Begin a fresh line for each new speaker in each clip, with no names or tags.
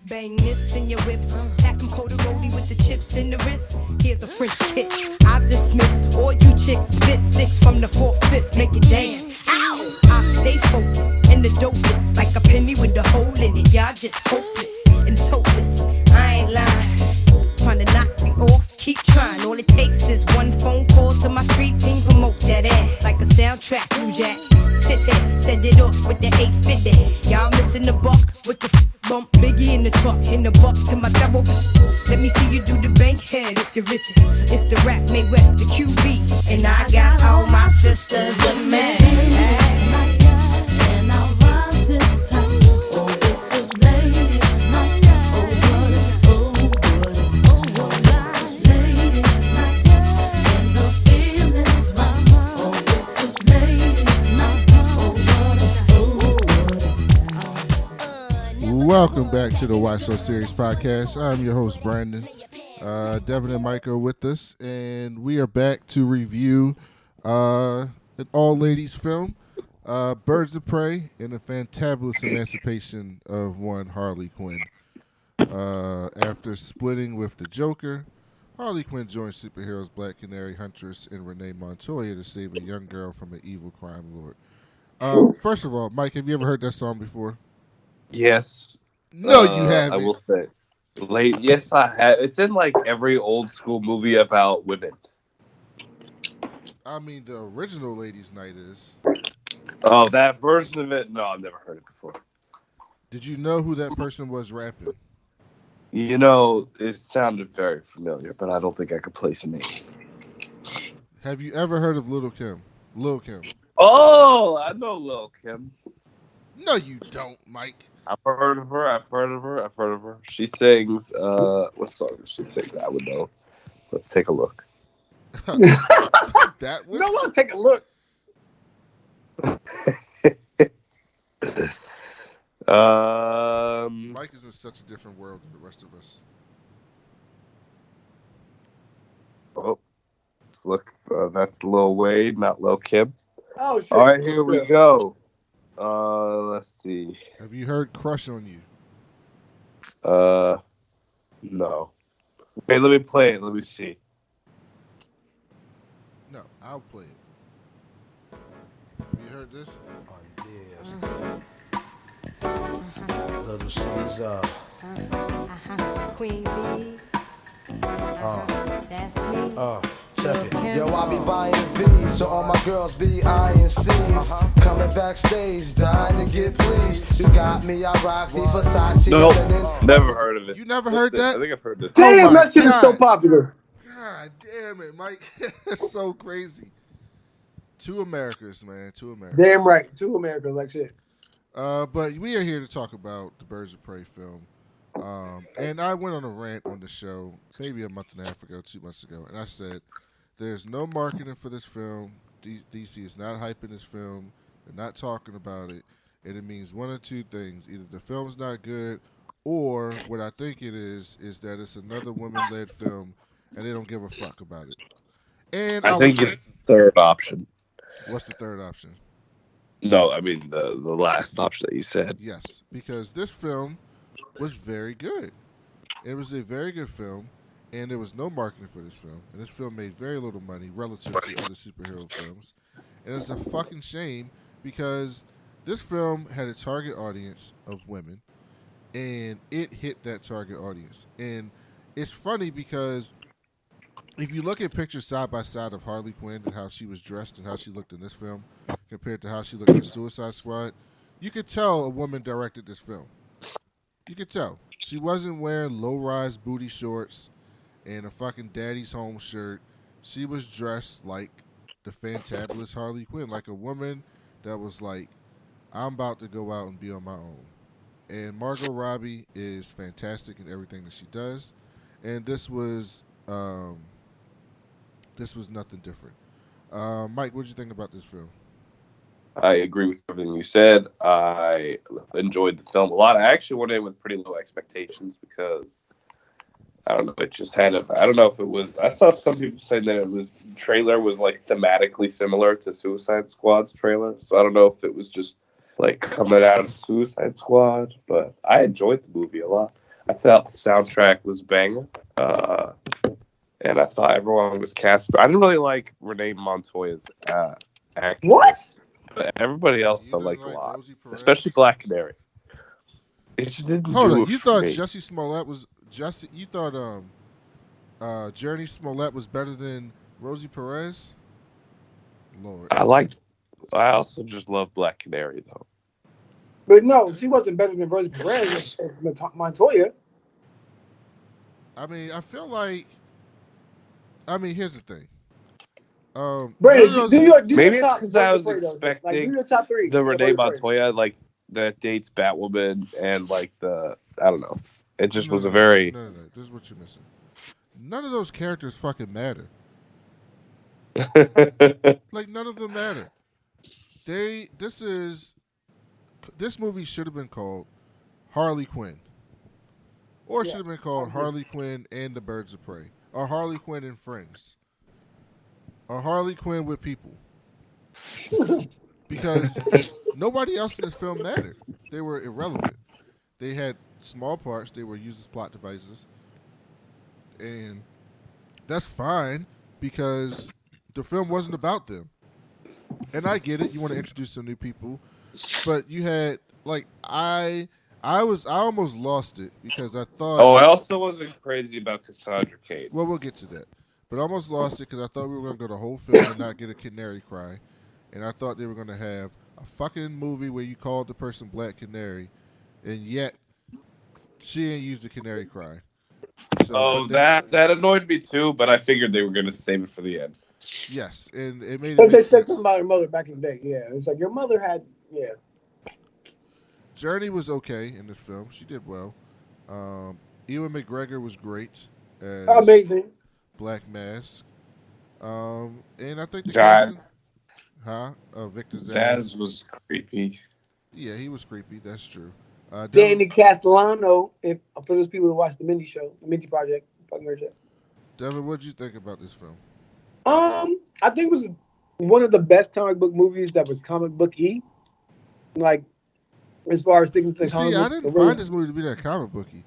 Bang this in your whips. Pack them Cody with the chips in the wrist. Here's a French kiss. I dismiss all you chicks. Spit 6 from the 4th, 5th. Make it dance. Ow! I stay focused and the dopest. Like a penny with a hole in it. Y'all just hopeless and topless. I ain't lying. Trying to knock me off. Keep trying. All it takes is one phone call to my street team. Promote that ass like a soundtrack. Blue Jack. Sit there. Send it off with the 850. Y'all missing the buck with the bump Biggie in the truck, in the buck to my double. Let me see you do the bank head if you're riches. It's the rap made West, the QB. And I got all my sisters with me. And I'll rise this time. Oh, this is ladies night. Oh, what ladies night. And the feeling's right. Oh, this is ladies night.
Welcome back to the Why So Serious podcast. I'm your host, Brandon. Devin and Mike are with us, and we are back to review an all-ladies film, Birds of Prey, and the fantabulous emancipation of one Harley Quinn. After splitting with the Joker, Harley Quinn joins superheroes Black Canary, Huntress, and Renee Montoya to save a young girl from an evil crime lord. First of all, Mike, have you ever heard that song before?
Yes.
No, you haven't.
I will say. Yes, I have. It's in like every old school movie about women.
I mean, the original Ladies' Night is.
Oh, that version of it? No, I've never heard it before.
Did you know who that person was rapping?
You know, it sounded very familiar, but I don't think I could place a name.
Have you ever heard of Lil' Kim? Lil' Kim.
Oh, I know Lil' Kim.
No, you don't, Mike.
I've heard of her. She sings, what song does she sing that I would know? Let's take a look.
That would?
No, look, take a look.
Mike is in such a different world than the rest of us.
Oh, look, that's Lil Wade, not Lil Kim.
Oh, shit.
All right, here we go. Let's see.
Have you heard Crush on You?
No. Hey, let me play it. Let me see.
No, I'll play it. Have you heard this?
Little Caesar.
Queen Bee. That's me.
Check it. Yo, I be buying B's, so all my girls be eyeing C's. Coming backstage, dying to get pleased. You got me, I rock the Versace.
Nope, never heard of it.
You never heard that?
I think I've heard this.
Damn,
Oh my
that shit is so
God.
popular.
God damn it, Mike. It's so crazy. Two Americas, man. Two Americas.
Damn right. Two Americas like shit.
But we are here to talk about the Birds of Prey film. And I went on a rant on the show maybe a month and a half ago, 2 months ago, and I said there's no marketing for this film. DC is not hyping this film. They're not talking about it. And it means one of two things. Either the film's not good, or what I think it is that it's another women-led film, and they don't give a fuck about it. And
I think it's the third option.
What's the third option?
No, I mean the last option that you said.
Yes, because this film was very good. It was a very good film, and there was no marketing for this film. And this film made very little money relative to other superhero films. And it's a fucking shame because this film had a target audience of women, and it hit that target audience. And it's funny because if you look at pictures side by side of Harley Quinn and how she was dressed and how she looked in this film compared to how she looked in Suicide Squad, you could tell a woman directed this film. You could tell. She wasn't wearing low-rise booty shorts and a fucking daddy's home shirt. She was dressed like the fantabulous Harley Quinn, like a woman that was like, I'm about to go out and be on my own. And Margot Robbie is fantastic in everything that she does. And this was nothing different. Mike, what did you think about this film?
I agree with everything you said. I enjoyed the film a lot. I actually went in with pretty low expectations because I don't know. It just had I don't know if it was. I saw some people saying that the trailer was like thematically similar to Suicide Squad's trailer. So I don't know if it was just like coming out of Suicide Squad, but I enjoyed the movie a lot. I thought the soundtrack was banger, and I thought everyone was cast. I didn't really like Renee Montoya's acting.
What?
But everybody else
You
I
didn't
liked
like
a lot,
Rosie Perez?
especially Black Canary. It just didn't
Hold
do
on,
it
you
for
thought
me.
Jussie Smollett was You thought Journey Smollett was better than Rosie Perez? Lord.
I also just love Black Canary though.
But no, she wasn't better than Rosie Perez and Montoya.
I mean, I feel like. Here's the thing.
Brandon, do your
Maybe it's
top
because I was
three, though. Like, do
expecting
your top three.
the Renee
Rosie Perez.
Montoya like that dates Batwoman and like I don't know. It just was a
No.
very
This is what you're missing. None of those characters fucking matter. Like, none of them matter. This movie should have been called Harley Quinn. Or it should have been called Harley Quinn and the Birds of Prey. Or Harley Quinn and Friends. Or Harley Quinn with people. Because nobody else in this film mattered. They were irrelevant. They had small parts. They were used as plot devices. And that's fine because the film wasn't about them. And I get it. You want to introduce some new people. But you had, like, I almost lost it because I thought...
Oh, I also wasn't crazy about Cassandra Cain.
Well, we'll get to that. But I almost lost it because I thought we were going to go the whole film and not get a canary cry. And I thought they were going to have a fucking movie where you called the person Black Canary, and yet she ain't used the canary cry. So,
that annoyed me too, but I figured they were going to save it for the end.
Yes, and it made it
But they
make
said
sense.
something about her mother back in the day. Yeah, it's like your mother had. Yeah.
Journey was okay in this film. She did well. Ewan McGregor was great as
Amazing.
Black Mask. And I think the
Zaz
Victor Zaz.
Zaz was creepy.
Yeah, he was creepy. That's true.
Danny Castellano, for those people who watch the Mindy Show, the Mindy Project.
Devin, what did you think about this film?
I think it was one of the best comic book movies that was comic book-y. Like, as far as sticking to the comic book.
I didn't find this movie to be that comic booky.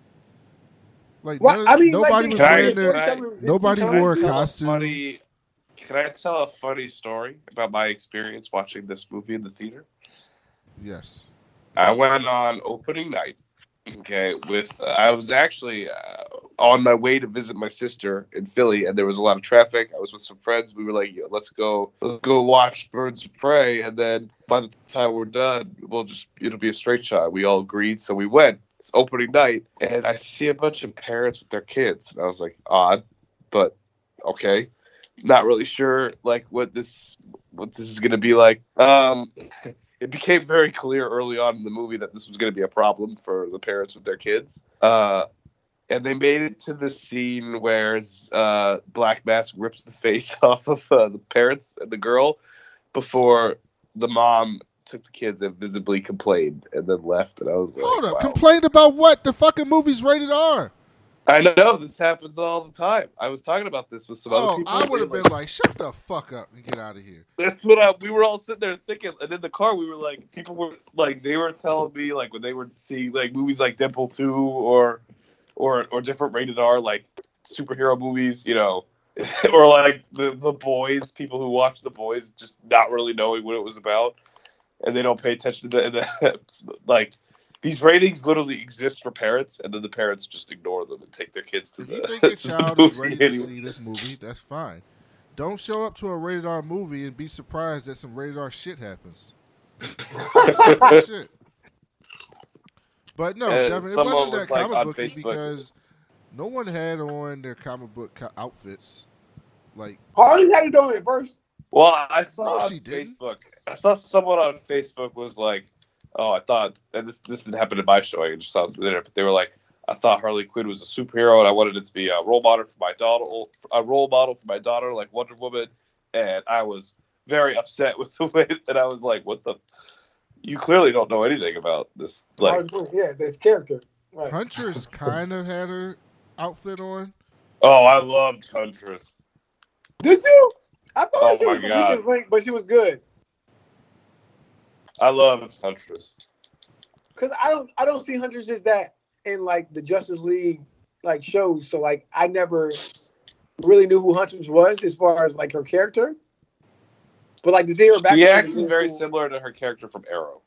Like,
Well,
nobody was wearing nobody wore a costume.
Can I tell a funny story about my experience watching this movie in the theater?
Yes.
I went on opening night. Okay, I was actually on my way to visit my sister in Philly, and there was a lot of traffic. I was with some friends. We were like, let's go watch Birds of Prey, and then by the time we're done, it'll be a straight shot. We all agreed, so we went. It's opening night, and I see a bunch of parents with their kids, and I was like, odd, but okay. Not really sure like what this is gonna be like. It became very clear early on in the movie that this was going to be a problem for the parents with their kids. And they made it to the scene where Black Mask rips the face off of the parents and the girl before the mom took the kids and visibly complained and then left. And I was like,
hold up,
wow.
Complained about what? The fucking movie's rated R.
I know, this happens all the time. I was talking about this with some other people.
I would have been like, shut the fuck up and get out of here.
That's what we were all sitting there thinking. And in the car, we were like, people were like, they were telling me like when they were seeing like movies like Deadpool 2 or different rated R, like superhero movies, you know, or like the Boys, people who watch The Boys just not really knowing what it was about. And they don't pay attention to the like, these ratings literally exist for parents, and then the parents just ignore them and take their kids to the.
If you think your child is ready to see this movie, that's fine. Don't show up to a rated R movie and be surprised that some rated R shit happens. Shit. But no, Devin, it wasn't that comic booky because no one had on their comic book outfits. Like
Harley had it on at first.
Well, I saw
No,
on
she didn't.
Facebook. I saw someone on Facebook was like, "Oh, I thought," and this didn't happen in my show. I just saw it there, but they were like, "I thought Harley Quinn was a superhero, and I wanted it to be a role model for my daughter, like Wonder Woman." And I was very upset with the way that I was like, "What the? You clearly don't know anything about this." Like,
yeah, this character. Right.
Huntress kind of had her outfit on.
oh, I loved Huntress.
Did you? I thought
Oh
she
my
was the
God.
weakest link, but she was good.
I love Huntress.
Because I don't see Huntress as that in like the Justice League like shows. So like I never really knew who Huntress was as far as like her character. But like to see her back.
She acts very similar to her character from Arrow.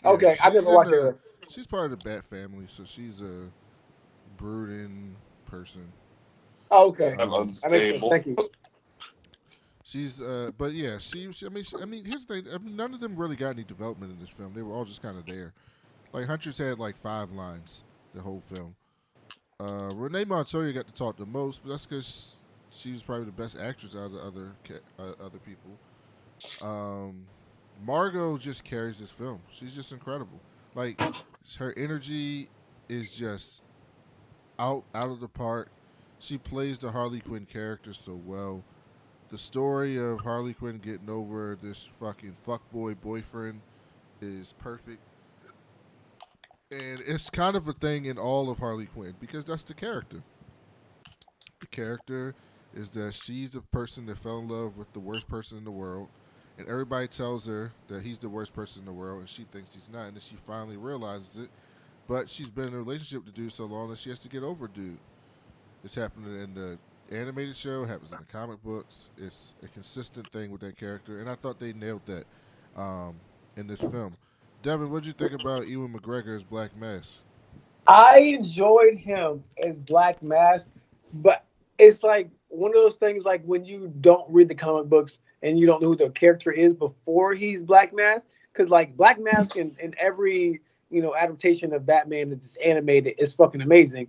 Yeah,
Okay, I never watched her.
She's part of the Bat family, so she's a brooding person.
Oh, okay.
I'm
That makes sense.
unstable.
Thank you.
She's, but yeah, I mean, here's the thing. I mean, none of them really got any development in this film. They were all just kind of there. Like Huntress had like 5 lines the whole film. Renee Montoya got to talk the most, but that's because she was probably the best actress out of the other people. Margot just carries this film. She's just incredible. Like her energy is just out of the park. She plays the Harley Quinn character so well. The story of Harley Quinn getting over this fucking fuckboy boyfriend is perfect. And it's kind of a thing in all of Harley Quinn because that's the character. The character is that she's the person that fell in love with the worst person in the world, and everybody tells her that he's the worst person in the world, and she thinks he's not, and then she finally realizes it. But she's been in a relationship with the dude so long that she has to get over dude. It's happening in the animated show, it happens in the comic books. It's a consistent thing with that character, and I thought they nailed that in this film. Devin, what did you think about Ewan McGregor as Black Mask?
I enjoyed him as Black Mask, but it's like one of those things like when you don't read the comic books and you don't know who the character is before he's Black Mask, because like Black Mask in every adaptation of Batman that's animated is fucking amazing.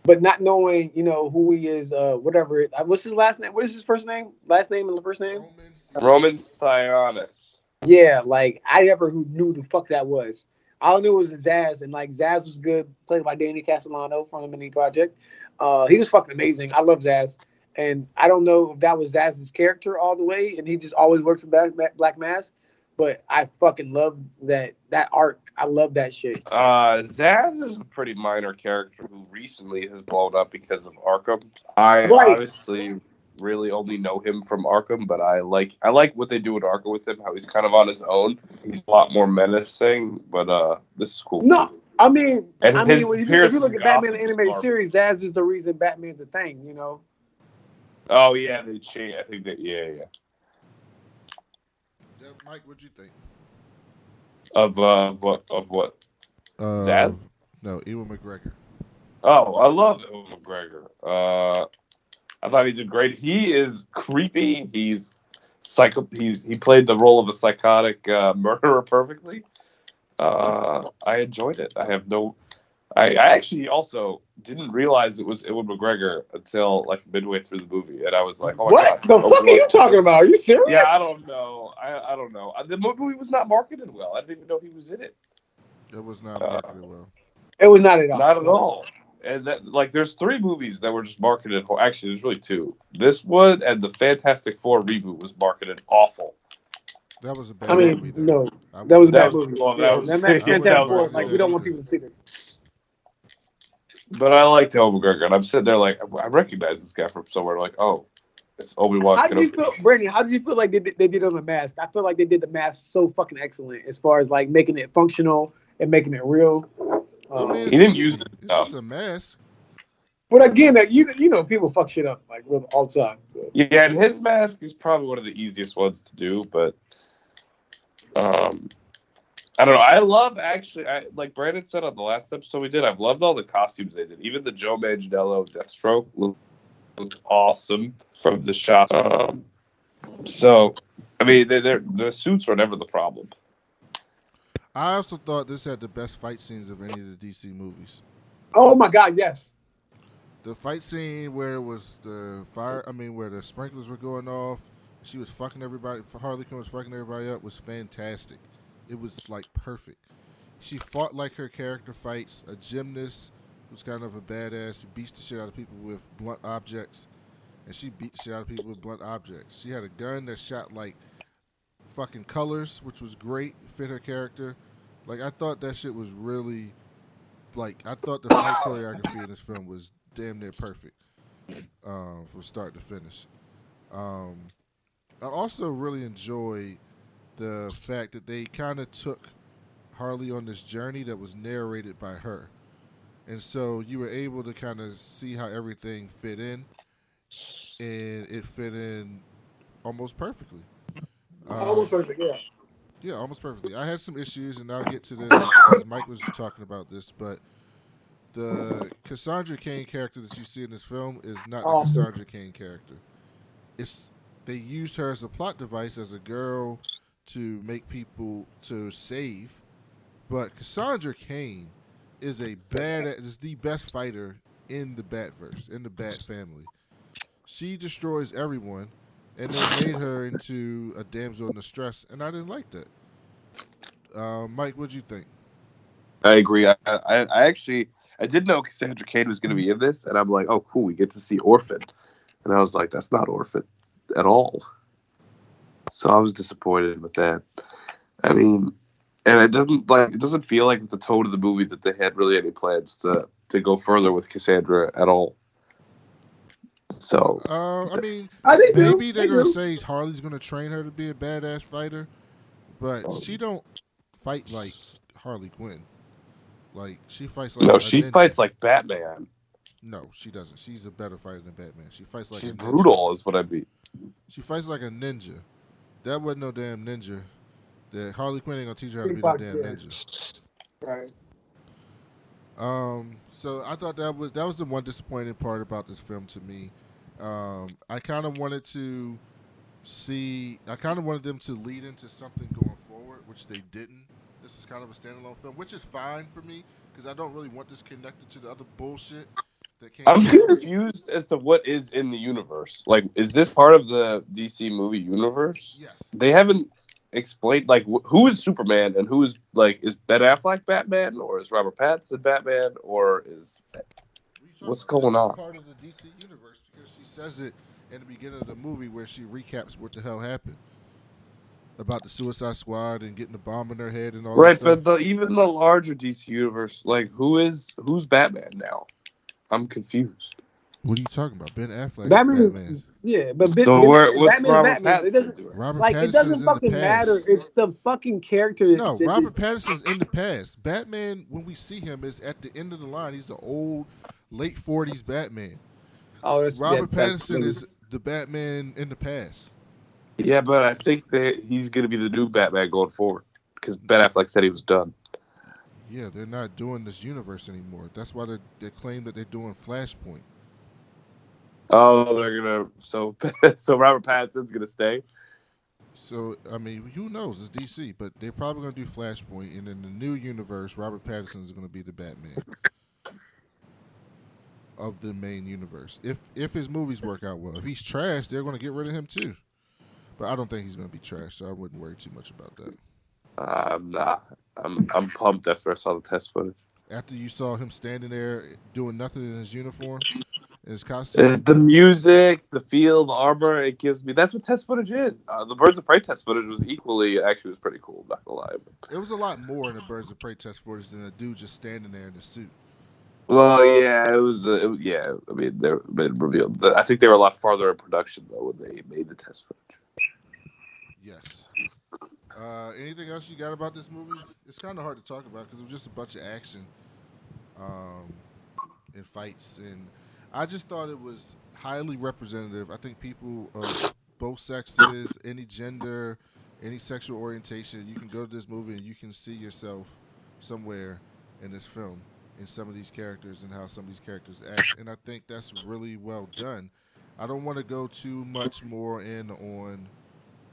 But not knowing, who he is, whatever. What's his last name? What is his first name? Last name and the first name?
Roman Sionis.
Yeah, like I never knew who the fuck that was. All I knew was Zaz, and like Zaz was good, played by Danny Castellano from the Mini Project. He was fucking amazing. I love Zaz, and I don't know if that was Zaz's character all the way, and he just always worked for Black Mask. But I fucking love that arc. I love that shit.
Zaz is a pretty minor character who recently has blown up because of Arkham. I obviously really only know him from Arkham, but I like what they do with Arkham with him, how he's kind of on his own. He's a lot more menacing, but this is cool.
No, I mean,
if
you look at Batman the animated series, Zaz is the reason Batman's a thing,
Oh yeah, they changed. I think that yeah.
Mike, what'd you think?
Of what? Zaz?
No, Ewan McGregor.
Oh, I love Ewan McGregor. I thought he did great. He is creepy. He's he played the role of a psychotic murderer perfectly. I enjoyed it. I actually also didn't realize it was Ewan McGregor until like midway through the movie, and I was like, "Oh my
what
God,
the fuck are you talking about? Are you serious?"
Yeah, I don't know. I don't know. The movie was not marketed well. I didn't even know he was in it.
It was not marketed well.
It was not at all.
Not at all. And that, there's 3 movies that were just marketed. Actually, there's really 2. This one and the Fantastic Four reboot was marketed awful.
That was a bad movie.
No, that was a bad movie.
That was
like we don't want people to see this.
But I liked Ewan McGregor, and I'm sitting there like I recognize this guy from somewhere. Like, oh, it's Obi-Wan.
How did you feel, Brandon? How did you feel like they did on the mask? I feel like they did the mask so fucking excellent as far as like making it functional and making it real.
He didn't use it.
It's just a mask.
But again, people fuck shit up like all the time. So.
Yeah, and his mask is probably one of the easiest ones to do, but I don't know. I love like Brandon said on the last episode we did. I've loved all the costumes they did. Even the Joe Manganiello Deathstroke looked awesome from the shot. So, I mean, the suits are never the problem.
I also thought this had the best fight scenes of any of the DC movies.
Oh my God, yes.
The fight scene where it was where the sprinklers were going off, she was fucking everybody. Harley Quinn was fucking everybody up. Was fantastic. It was like perfect. She fought like her character fights. A gymnast who's kind of a badass who beats the shit out of people with blunt objects, and she beat the shit out of people with blunt objects. She had a gun that shot like fucking colors, which was great. Fit her character. Like I thought that shit was really I thought the fight choreography in this film was damn near perfect from start to finish. I also really enjoyed the fact that they kind of took Harley on this journey that was narrated by her. And so you were able to kind of see how everything fit in, and it fit in almost perfectly.
Almost perfect, yeah.
Yeah, almost perfectly. I had some issues, and I'll get to this because Mike was talking about this, but the Cassandra Cain character that you see in this film is not the Cassandra Cain character. It's they use her as a plot device as a girl to make people to save, but Cassandra Cain is the best fighter in the Batverse, in the Bat family. She destroys everyone, and they made her into a damsel in distress, and I didn't like that. Mike, what'd you think?
I agree. I actually I did know Cassandra Cain was going to be in this, and I'm like, oh, cool, we get to see Orphan, and I was like, that's not Orphan at all. So I was disappointed with that. I mean, and it doesn't feel like with the tone of the movie that they had really any plans to go further with Cassandra at all. So
I mean,
they
maybe they're
do.
gonna say Harley's gonna train her to be a badass fighter, but she don't fight like Harley Quinn. Like she fights like
no, she fights like Batman.
No, she doesn't. She's a better fighter than Batman. She fights like
She's
a ninja.
brutal, is what I mean.
She fights like a ninja. That wasn't no damn ninja. That Harley Quinn ain't gonna teach her how to be no damn ninja.
Right.
So I thought that was the one disappointing part about this film to me. I kind of wanted them to lead into something going forward, which they didn't. This is kind of a standalone film, which is fine for me because I don't really want this connected to the other bullshit that came.
I'm confused as to what is in the universe. Like, is this part of the DC movie universe?
Yes.
They haven't explained, like, who is Superman and who is, like, is Ben Affleck Batman, or is Robert Pattinson Batman, or is what's going on?
This is part of the DC universe because she says it in the beginning of the movie where she recaps what the hell happened about the Suicide Squad and getting the bomb in their head and all that stuff.
Right, but even the larger DC universe, like, who's Batman now? I'm confused.
What are you talking about? Ben Affleck
Batman,
is Batman.
Yeah, but what's
Batman's
Robert
Pattinson
It doesn't,
doing?
Robert
like,
Pattinson's
it doesn't
in
fucking
the
matter.
past.
It's the fucking character.
No, Robert Pattinson's in the past. Batman, when we see him, is at the end of the line. He's the old, late 40s Batman.
Oh,
Robert Pattinson is the Batman in the past.
Yeah, but I think that he's going to be the new Batman going forward because Ben Affleck said he was done.
Yeah, they're not doing this universe anymore. That's why they claim that they're doing Flashpoint.
Oh, they're gonna so Robert Pattinson's gonna stay.
So I mean, who knows? It's DC, but they're probably gonna do Flashpoint, and in the new universe, Robert Pattinson is gonna be the Batman of the main universe. If his movies work out well, if he's trash, they're gonna get rid of him too. But I don't think he's gonna be trash, so I wouldn't worry too much about that.
Nah, I'm pumped after I saw the test footage.
After you saw him standing there doing nothing in his uniform. His costume.
The music, the feel, the armor, it gives me. That's what test footage is. The Birds of Prey test footage was pretty cool. Not gonna lie.
It was a lot more in the Birds of Prey test footage than a dude just standing there in the suit.
Well, yeah, it was. Yeah, I mean, they're been revealed. I think they were a lot farther in production though when they made the test footage.
Yes. Anything else you got about this movie? It's kind of hard to talk about because it was just a bunch of action, and fights and. I just thought it was highly representative. I think people of both sexes, any gender, any sexual orientation, you can go to this movie and you can see yourself somewhere in this film, in some of these characters and how some of these characters act. And I think that's really well done. I don't want to go too much more in on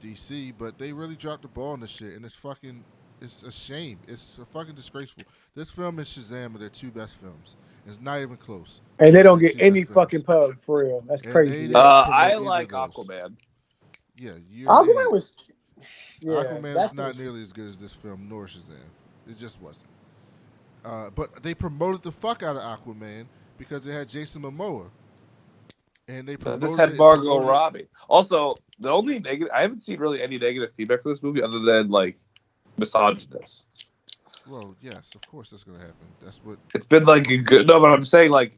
DC, but they really dropped the ball on this shit, and it's a shame. It's fucking disgraceful. This film and Shazam are their two best films. It's not even close.
And they don't get any fucking pub for real. That's crazy.
I like Aquaman.
Yeah,
Aquaman was. Yeah,
Aquaman is not nearly as good as this film, nor Shazam. It just wasn't. But they promoted the fuck out of Aquaman because it had Jason Momoa. And they promoted
this had Margot Robbie. Also, the only negative I haven't seen really any negative feedback for this movie other than like misogynists.
Well, yes, of course that's gonna happen. That's what
it's been like a good. No, but I'm saying like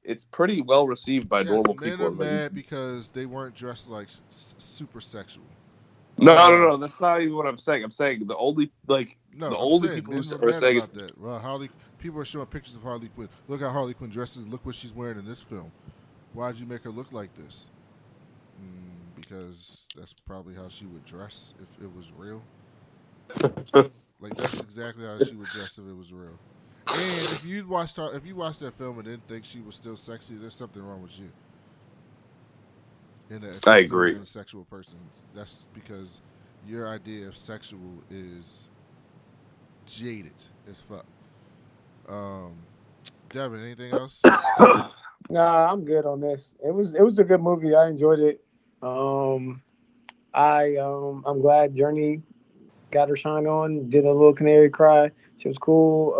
it's pretty well received by normal
men
people.
are mad because they weren't dressed like super sexual.
No. That's not even what I'm saying. I'm saying the only
No,
the
I'm
only
saying
people
men
who
were
are
mad
saying
about that. Well, people are showing pictures of Harley Quinn. Look how Harley Quinn dresses. Look what she's wearing in this film. Why'd you make her look like this? Because that's probably how she would dress if it was real. Like that's exactly how she would dress if it was real. And if you watched that film and didn't think she was still sexy, there's something wrong with you. And that
I
she still
agree.
isn't a sexual person. That's because your idea of sexual is jaded as fuck. Um, Devin, anything else?
Nah, I'm good on this. It was a good movie. I enjoyed it. I'm glad Journey got her shine on. Did a little canary cry. She was cool.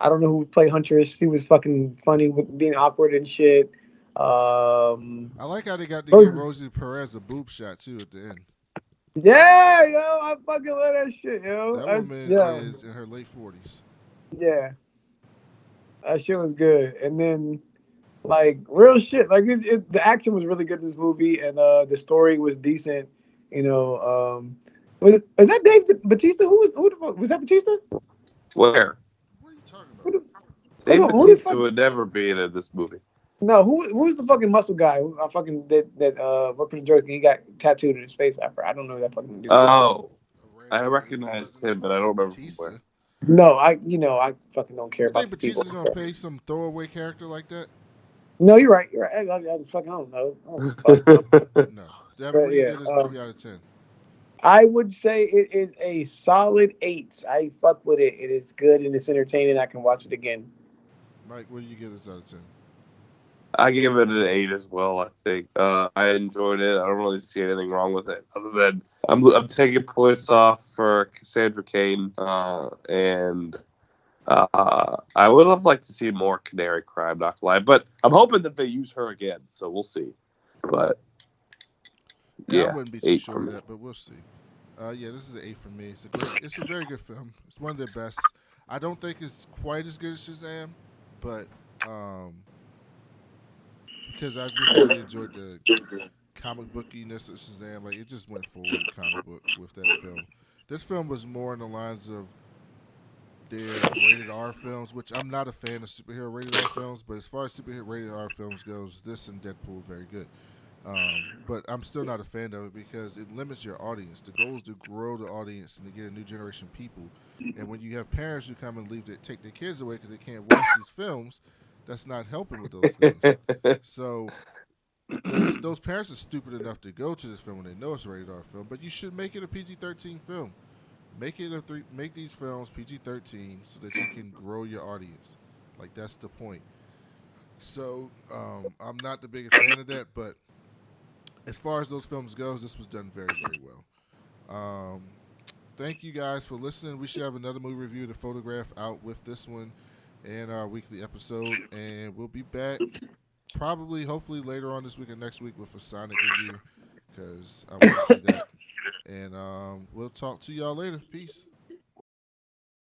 I don't know who played Huntress. She was fucking funny with being awkward and shit.
I like how they got to give
Rose-
Rosie Perez a boob shot too at the end.
yeah, yo, I fucking love that shit, yo.
That woman
Yeah,
is in her late 40s.
yeah, that shit was good. And then like real shit, like the action was really good in this movie, and the story was decent. You know, was that Dave Batista? Who the fuck was that Batista?
Where
What are you talking
Who
about?
the,
Dave
who the
Bautista
fuck?
would never be in this movie.
No, who's the fucking muscle guy? Who I fucking that worked for the Joker? He got tattooed in his face after. I don't know who that fucking dude is.
Oh,
A
I
random dude who
recognized
wasn't
him, but I
fucking
don't remember from
Batista.
where.
No, I fucking don't care
You
about
think
the people.
Batista's gonna pay some throwaway character like that?
No, you're right. You're right. I fucking don't know. Fuck.
No. Devin,
But
what do you
yeah,
give this movie out of 10?
I would say it is a solid 8. I fuck with it. It is good and it's entertaining. I can watch it again.
Mike, what do you give this out of 10?
I give it an 8 as well. I think I enjoyed it. I don't really see anything wrong with it, other than I'm taking points off for Cassandra Cain, and I would have liked to see more Canary Cry. I'm not gonna lie, but I'm hoping that they use her again. So we'll see. But
Yeah, I
yeah,
wouldn't be too
8
sure
for
of
me.
that, but we'll see. Yeah, this is an 8 for me. It's a very good film. It's one of their best. I don't think it's quite as good as Shazam, but because I just really enjoyed the comic bookiness of Shazam, like it just went forward with comic book with that film. This film was more in the lines of their rated R films, which I'm not a fan of superhero rated R films, but as far as superhero rated R films goes, this and Deadpool very good. But I'm still not a fan of it because it limits your audience. The goal is to grow the audience and to get a new generation of people. And when you have parents who come and take their kids away because they can't watch these films, that's not helping with those things. So those parents are stupid enough to go to this film when they know it's a rated R film. But you should make it a PG-13 film. Make these films PG-13 so that you can grow your audience. Like that's the point. So I'm not the biggest fan of that, but as far as those films goes, this was done very, very well. Thank you guys for listening. We should have another movie review, The Photograph, out with this one and our weekly episode, and we'll be back probably, hopefully, later on this week or next week with a Sonic review because I want to see that. And we'll talk to y'all later. Peace.